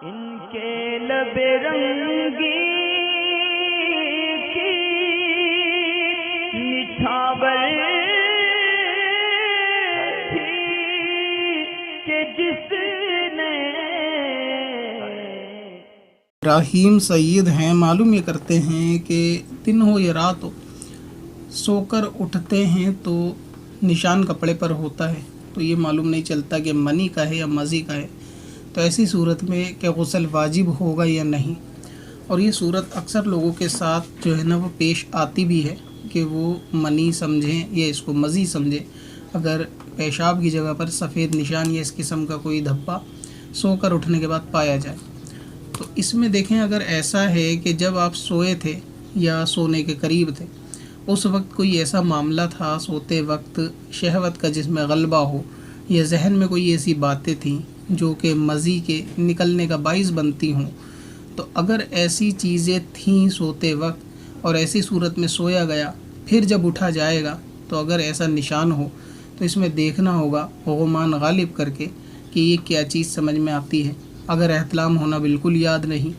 ان کے لب رنگی کی نچھاور تھی کہ جس نے ابراہیم سید ہیں، معلوم یہ کرتے ہیں کہ دن ہو یا رات ہو، سو کر اٹھتے ہیں تو نشان کپڑے پر ہوتا ہے، تو یہ معلوم نہیں چلتا کہ منی کا ہے یا مزی کا ہے، تو ایسی صورت میں کیا غسل واجب ہوگا یا نہیں۔ اور یہ صورت اکثر لوگوں کے ساتھ جو ہے نا وہ پیش آتی بھی ہے کہ وہ منی سمجھیں یا اس کو مزی سمجھیں اگر پیشاب کی جگہ پر سفید نشان یا اس قسم کا کوئی دھبا سو کر اٹھنے کے بعد پایا جائے۔ تو اس میں دیکھیں اگر ایسا ہے کہ جب آپ سوئے تھے یا سونے کے قریب تھے، اس وقت کوئی ایسا معاملہ تھا سوتے وقت شہوت کا جس میں غلبہ ہو یا ذہن میں کوئی ایسی باتیں تھیں جو کہ مزی کے نکلنے کا باعث بنتی ہوں، تو اگر ایسی چیزیں تھیں سوتے وقت اور ایسی صورت میں سویا گیا پھر جب اٹھا جائے گا تو اگر ایسا نشان ہو تو اس میں دیکھنا ہوگا غمان غالب کر کے کہ یہ کیا چیز سمجھ میں آتی ہے۔ اگر احتلام ہونا بالکل یاد نہیں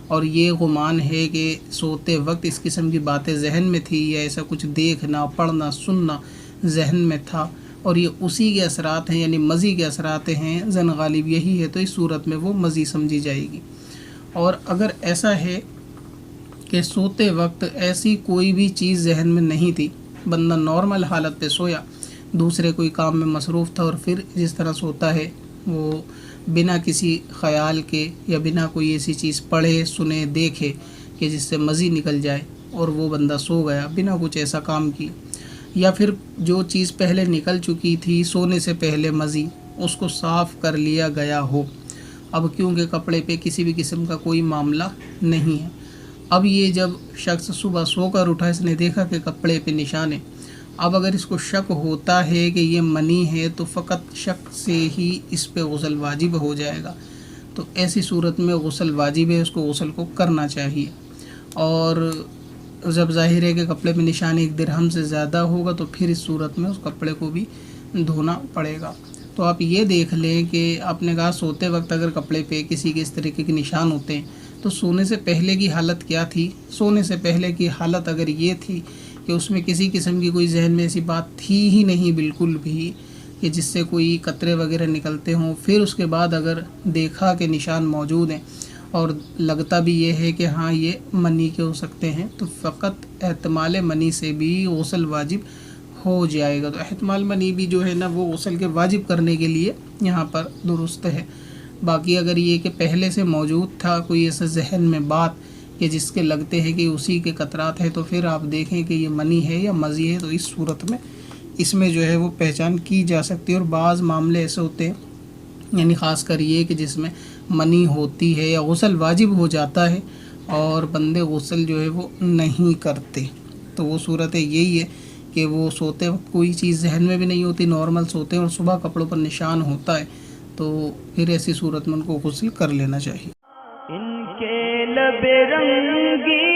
اور یہ گمان ہے کہ سوتے وقت اس قسم کی باتیں ذہن میں تھی یا ایسا کچھ دیکھنا پڑھنا سننا ذہن میں تھا اور یہ اسی کے اثرات ہیں یعنی مزی کے اثرات ہیں، ظن غالب یہی ہے، تو اس صورت میں وہ مزی سمجھی جائے گی۔ اور اگر ایسا ہے کہ سوتے وقت ایسی کوئی بھی چیز ذہن میں نہیں تھی، بندہ نارمل حالت پہ سویا، دوسرے کوئی کام میں مصروف تھا اور پھر جس طرح سوتا ہے وہ بنا کسی خیال کے یا بنا کوئی ایسی چیز پڑھے سنے دیکھے کہ جس سے مزی نکل جائے اور وہ بندہ سو گیا بنا کچھ ایسا کام کی، یا پھر جو چیز پہلے نکل چکی تھی سونے سے پہلے مزی اس کو صاف کر لیا گیا ہو، اب کیونکہ کپڑے پہ کسی بھی قسم کا کوئی معاملہ نہیں ہے، اب یہ جب شخص صبح سو کر اٹھا اس نے دیکھا کہ کپڑے پہ نشان ہے، اب اگر اس کو شک ہوتا ہے کہ یہ منی ہے تو فقط شک سے ہی اس پہ غسل واجب ہو جائے گا، تو ایسی صورت میں غسل واجب ہے، اس کو غسل کو کرنا چاہیے۔ اور جب ظاہر ہے کہ کپڑے میں نشان 1 درہم سے زیادہ ہوگا تو پھر اس صورت میں اس کپڑے کو بھی دھونا پڑے گا۔ تو آپ یہ دیکھ لیں کہ آپ نے کہا سوتے وقت اگر کپڑے پہ کسی کے اس طریقے کے نشان ہوتے ہیں تو سونے سے پہلے کی حالت کیا تھی؟ سونے سے پہلے کی حالت اگر یہ تھی کہ اس میں کسی قسم کی کوئی ذہن میں ایسی بات تھی ہی نہیں بالکل بھی کہ جس سے کوئی قطرے وغیرہ نکلتے ہوں، پھر اس کے بعد اگر دیکھا کہ نشان موجود ہیں اور لگتا بھی یہ ہے کہ ہاں یہ منی کے ہو سکتے ہیں، تو فقط احتمال منی سے بھی غسل واجب ہو جائے گا۔ تو احتمال منی بھی جو ہے نا وہ غسل کے واجب کرنے کے لیے یہاں پر درست ہے۔ باقی اگر یہ کہ پہلے سے موجود تھا کوئی ایسا ذہن میں بات کہ جس کے لگتے ہیں کہ اسی کے قطرات ہیں، تو پھر آپ دیکھیں کہ یہ منی ہے یا مزی ہے، تو اس صورت میں اس میں جو ہے وہ پہچان کی جا سکتی ہے۔ اور بعض معاملے ایسے ہوتے ہیں یعنی خاص کر یہ کہ جس میں منی ہوتی ہے یا غسل واجب ہو جاتا ہے اور بندے غسل جو ہے وہ نہیں کرتے، تو وہ صورت یہی ہے کہ وہ سوتے وقت کوئی چیز ذہن میں بھی نہیں ہوتی، نارمل سوتے ہیں اور صبح کپڑوں پر نشان ہوتا ہے، تو پھر ایسی صورت میں ان کو غسل کر لینا چاہیے۔ ان کے لب رنگی